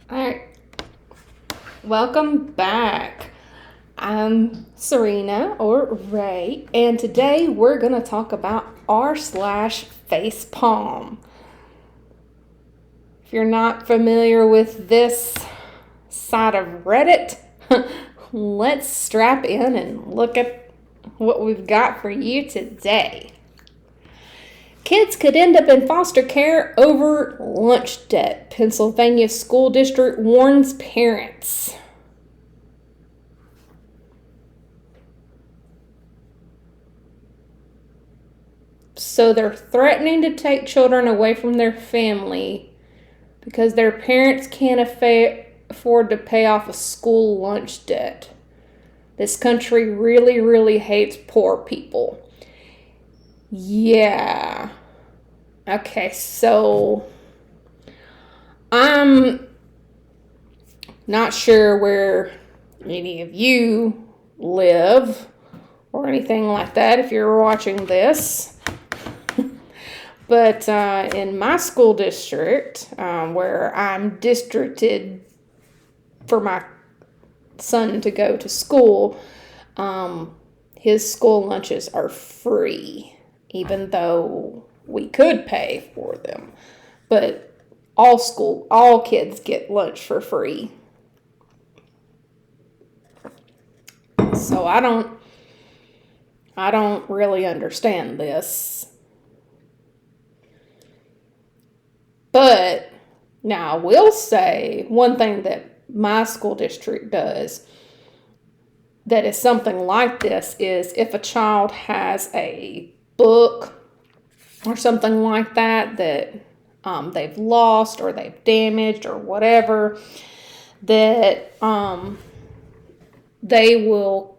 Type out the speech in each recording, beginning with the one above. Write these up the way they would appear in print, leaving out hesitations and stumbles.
All right, welcome back. I'm Serena or Ray, and today we're going to talk about r/facepalm. If you're not familiar with this side of Reddit, let's strap in and look at what we've got for you today. Kids could end up in foster care over lunch debt. Pennsylvania school district warns parents. So they're threatening to take children away from their family because their parents can't afford to pay off a school lunch debt. This country really, really hates poor people. Yeah. Okay, so I'm not sure where any of you live or anything like that if you're watching this. But in my school district, where I'm districted for my son to go to school, his school lunches are free, even though we could pay for them. But all kids get lunch for free. So I don't really understand this. But now I will say one thing that my school district does that is something like this is if a child has a book or something like that they've lost or they've damaged or whatever, that they will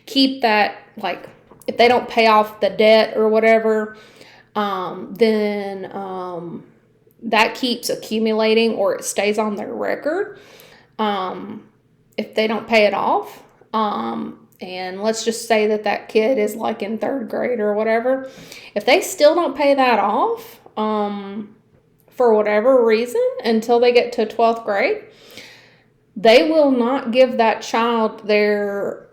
keep that, like if they don't pay off the debt or whatever, then that keeps accumulating or it stays on their record if they don't pay it off. And let's just say that kid is like in 3rd grade or whatever. If they still don't pay that off for whatever reason until they get to 12th grade, they will not give that child their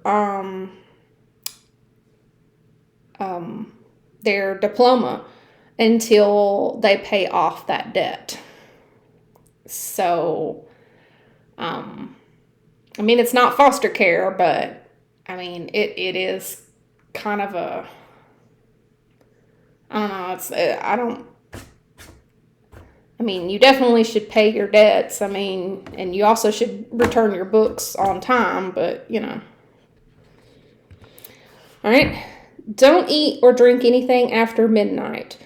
diploma until they pay off that debt. So, I mean, it's not foster care, but I mean, it is kind of a, I don't know, I mean, you definitely should pay your debts. I mean, and you also should return your books on time, but All right. Don't eat or drink anything after midnight.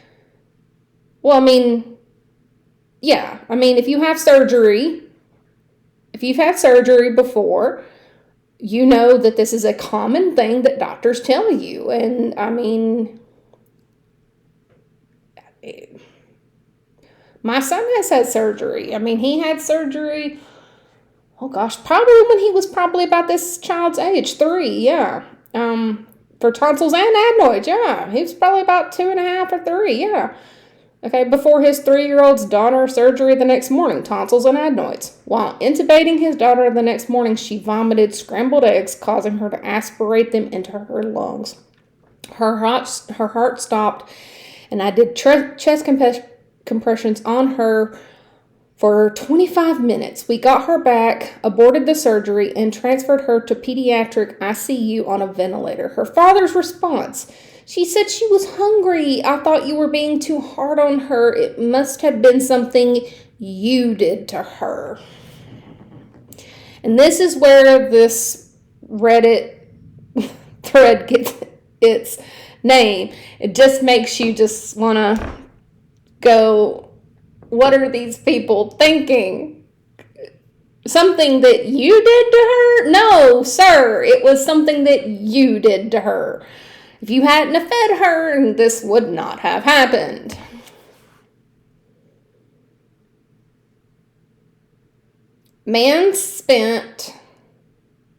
Well, I mean, yeah. I mean, if you've had surgery before, you know that this is a common thing that doctors tell you. And I mean, my son has had surgery. I mean, he had surgery, oh gosh, probably when he was probably about this child's age, 3, yeah. For tonsils and adenoids, yeah. He was probably about 2.5 or 3, yeah. Okay, before his 3-year-old's daughter surgery the next morning, tonsils and adenoids. While intubating his daughter the next morning, she vomited scrambled eggs, causing her to aspirate them into her lungs. Her heart stopped, and I did chest compressions on her for 25 minutes. We got her back, aborted the surgery, and transferred her to pediatric ICU on a ventilator. Her father's response: she said she was hungry. I thought you were being too hard on her. It must have been something you did to her. And this is where this Reddit thread gets its name. It just makes you just want to go, what are these people thinking? Something that you did to her? No, sir. It was something that you did to her. If you hadn't fed her, this would not have happened. Man spent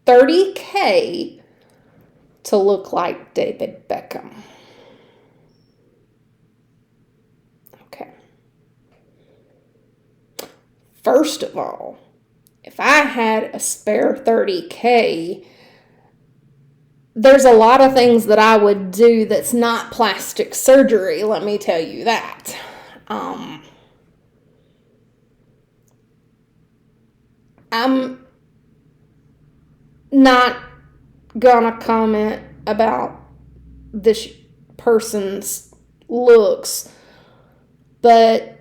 $30,000 to look like David Beckam. Okay. First of all, if I had a spare $30K, there's a lot of things that I would do that's not plastic surgery, let me tell you that. I'm not gonna comment about this person's looks, but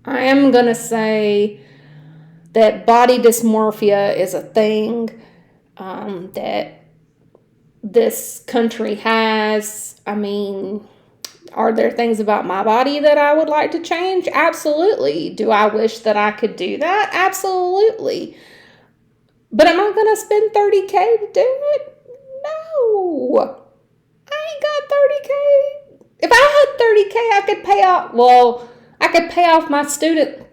I am gonna say that body dysmorphia is a thing that this country has. I mean, are there things about my body that I would like to change? Absolutely. Do I wish that I could do that? Absolutely. But am I going to spend $30K to do it? No. I ain't got $30K. If I had $30K, I could pay off my student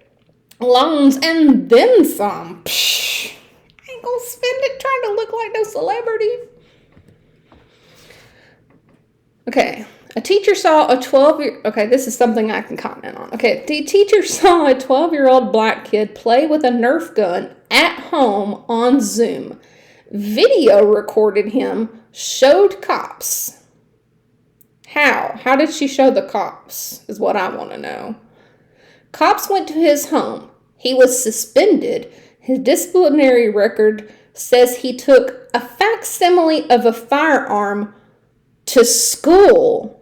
loans and then some. Psh, I ain't going to spend it trying to look like no celebrity. Okay. A teacher saw a 12-year... Okay, this is something I can comment on. Okay, the teacher saw a 12-year-old black kid play with a Nerf gun at home on Zoom. Video recorded him, showed cops. How? How did she show the cops, is what I want to know. Cops went to his home. He was suspended. His disciplinary record says he took a facsimile of a firearm to school.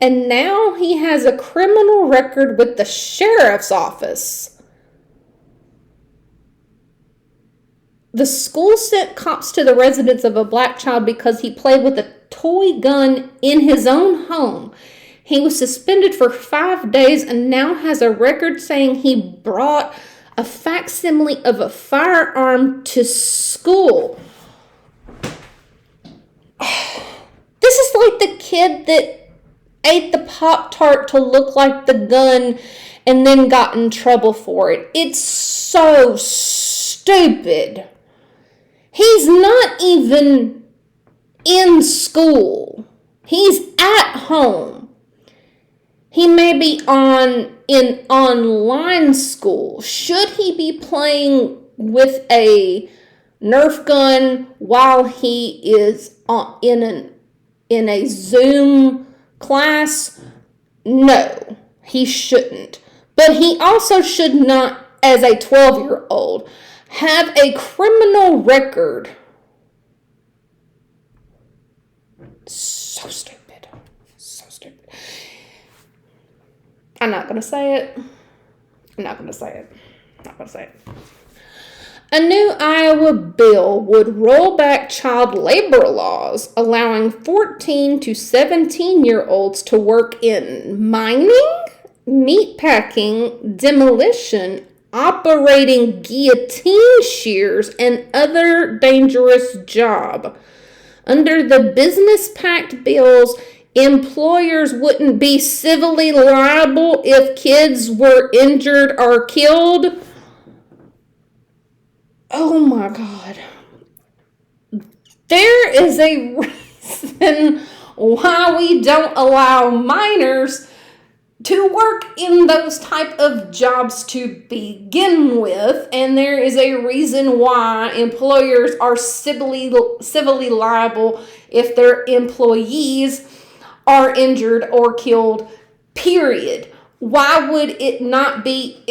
And now he has a criminal record with the sheriff's office. The school sent cops to the residence of a black child because he played with a toy gun in his own home. He was suspended for 5 days and now has a record saying he brought a facsimile of a firearm to school. This is like the kid that ate the Pop-Tart to look like the gun and then got in trouble for it. It's so stupid. He's not even in school. He's at home. He may be in online school. Should he be playing with a Nerf gun while he is in a Zoom class? No, he shouldn't. But he also should not, as a 12-year-old, have a criminal record. So stupid. So stupid. I'm not going to say it. A new Iowa bill would roll back child labor laws, allowing 14 to 17-year-olds to work in mining, meatpacking, demolition, operating guillotine shears, and other dangerous jobs. Under the Business Pact bills, employers wouldn't be civilly liable if kids were injured or killed. Oh my God. There is a reason why we don't allow minors to work in those type of jobs to begin with, and there is a reason why employers are civilly liable if their employees are injured or killed, period. Why would it not be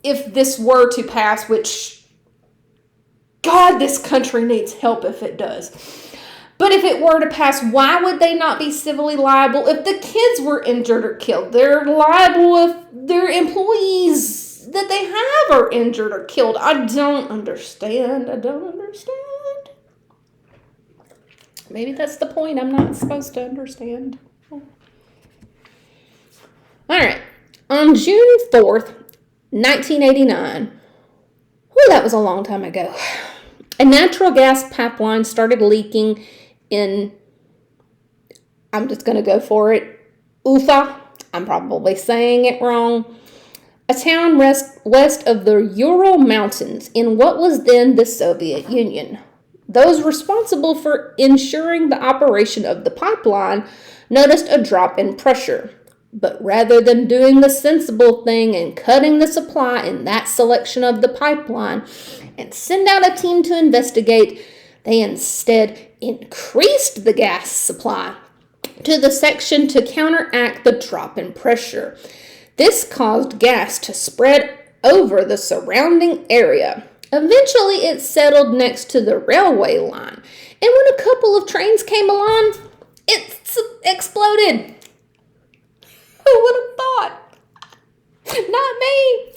if this were to pass, which God, this country needs help if it does. But if it were to pass, why would they not be civilly liable if the kids were injured or killed? They're liable if their employees that they have are injured or killed. I don't understand. Maybe that's the point. I'm not supposed to understand. All right. On June 4th, 1989, that was a long time ago, a natural gas pipeline started leaking in, I'm just going to go for it, Ufa, I'm probably saying it wrong, a town west of the Ural Mountains in what was then the Soviet Union. Those responsible for ensuring the operation of the pipeline noticed a drop in pressure. But rather than doing the sensible thing and cutting the supply in that section of the pipeline and send out a team to investigate, they instead increased the gas supply to the section to counteract the drop in pressure. This caused gas to spread over the surrounding area. Eventually, it settled next to the railway line, and when a couple of trains came along, it exploded. Who would have thought? Not me.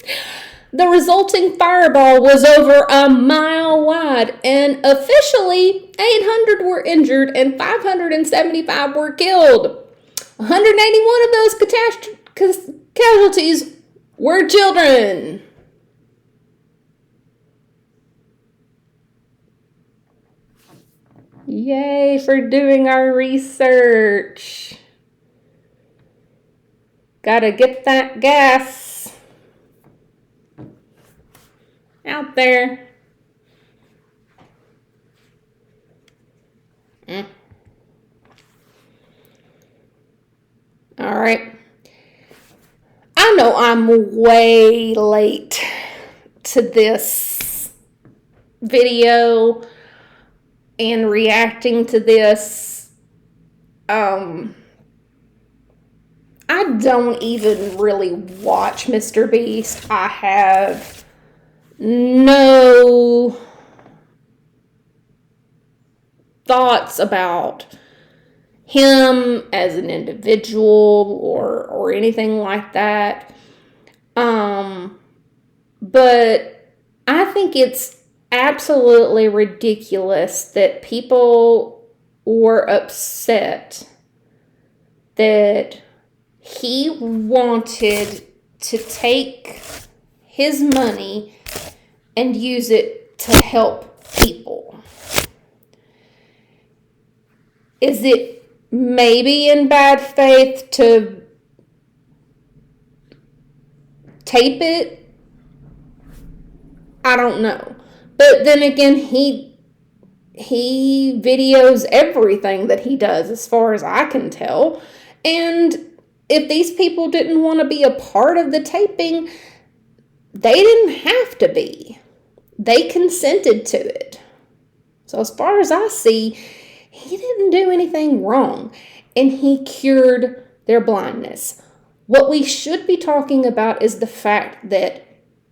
The resulting fireball was over a mile wide, and officially 800 were injured and 575 were killed. 181 of those casualties were children. Yay for doing our research. Gotta get that gas out there. All right. I know I'm way late to this video and reacting to this. I don't even really watch Mr. Beast. I have no thoughts about him as an individual or anything like that. But I think it's absolutely ridiculous that people were upset that he wanted to take his money and use it to help people. Is it maybe in bad faith to tape it? I don't know. But then again, he videos everything that he does as far as I can tell. And if these people didn't want to be a part of the taping, they didn't have to be. They consented to it. So as far as I see, he didn't do anything wrong. And he cured their blindness. What we should be talking about is the fact that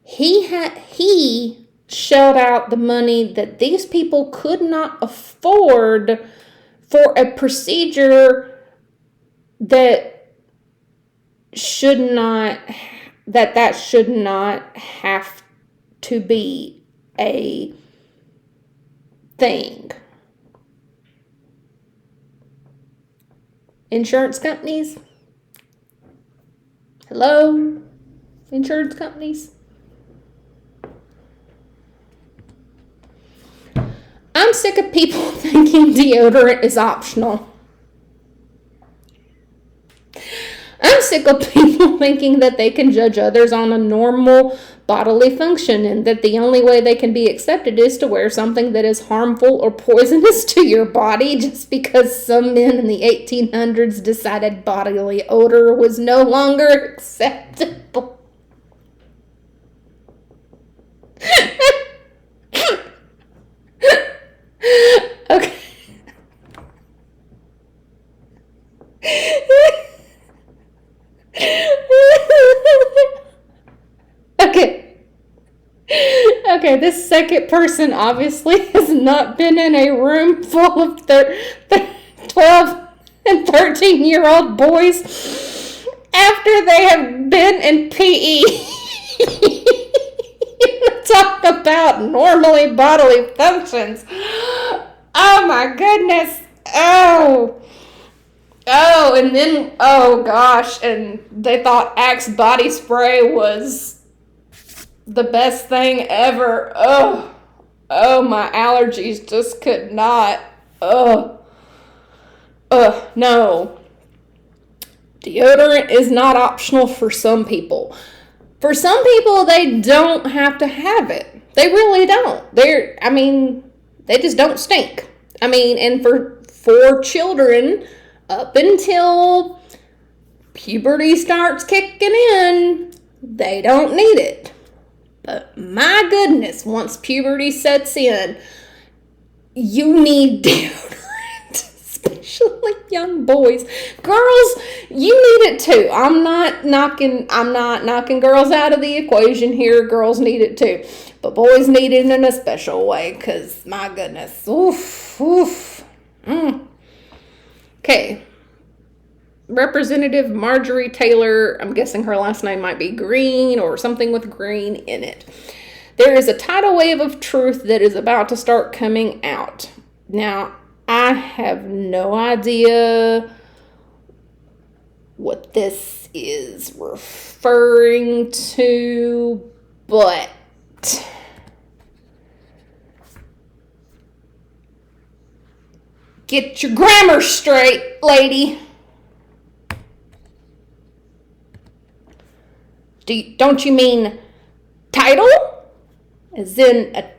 he shelled out the money that these people could not afford for a procedure that should not have to be a thing. Insurance companies? Hello? Insurance companies? I'm sick of people thinking deodorant is optional. I'm sick of people thinking that they can judge others on a normal bodily function and that the only way they can be accepted is to wear something that is harmful or poisonous to your body just because some men in the 1800s decided bodily odor was no longer acceptable. Okay. Okay, this second person obviously has not been in a room full of 12 and 13-year-old boys after they have been in PE. Talk about normally bodily functions. Oh my goodness. Oh, and then, oh gosh, and they thought Axe body spray was the best thing ever. Oh, my allergies just could not. No. Deodorant is not optional for some people. For some people, they don't have to have it. They really don't. They just don't stink. And for children, up until puberty starts kicking in, they don't need it. But my goodness, once puberty sets in, you need deodorant, especially young boys. Girls, you need it too. I'm not knocking girls out of the equation here. Girls need it too. But boys need it in a special way, because my goodness. Oof. Okay. Representative Marjorie Taylor, I'm guessing her last name might be Green or something with green in it. There is a tidal wave of truth that is about to start coming out. Now, I have no idea what this is referring to, but get your grammar straight, lady. Don't you mean tidal? As in a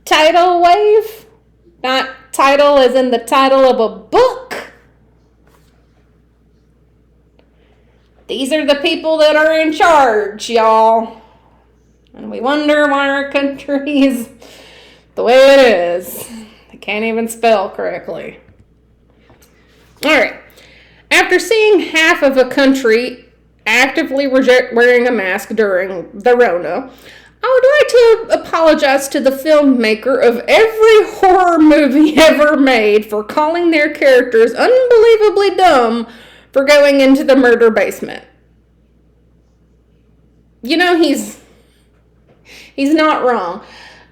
tidal wave? Not title as in the title of a book? These are the people that are in charge, y'all. And we wonder why our country is the way it is. They can't even spell correctly. Alright. After seeing half of a country actively reject wearing a mask during the Rona, I would like to apologize to the filmmaker of every horror movie ever made for calling their characters unbelievably dumb for going into the murder basement. You know, he's not wrong.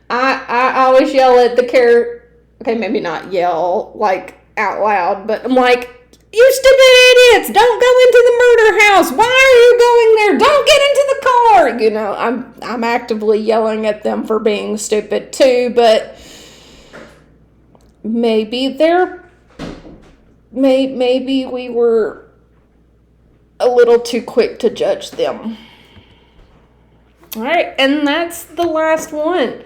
I always yell at the character. Okay, maybe not yell like out loud, but I'm like, you stupid idiots, don't go into the murder house. Why are you going there? Don't get into the car. You know, I'm actively yelling at them for being stupid too, but maybe maybe we were a little too quick to judge them. All right, and that's the last one.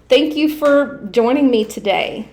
Thank you for joining me today.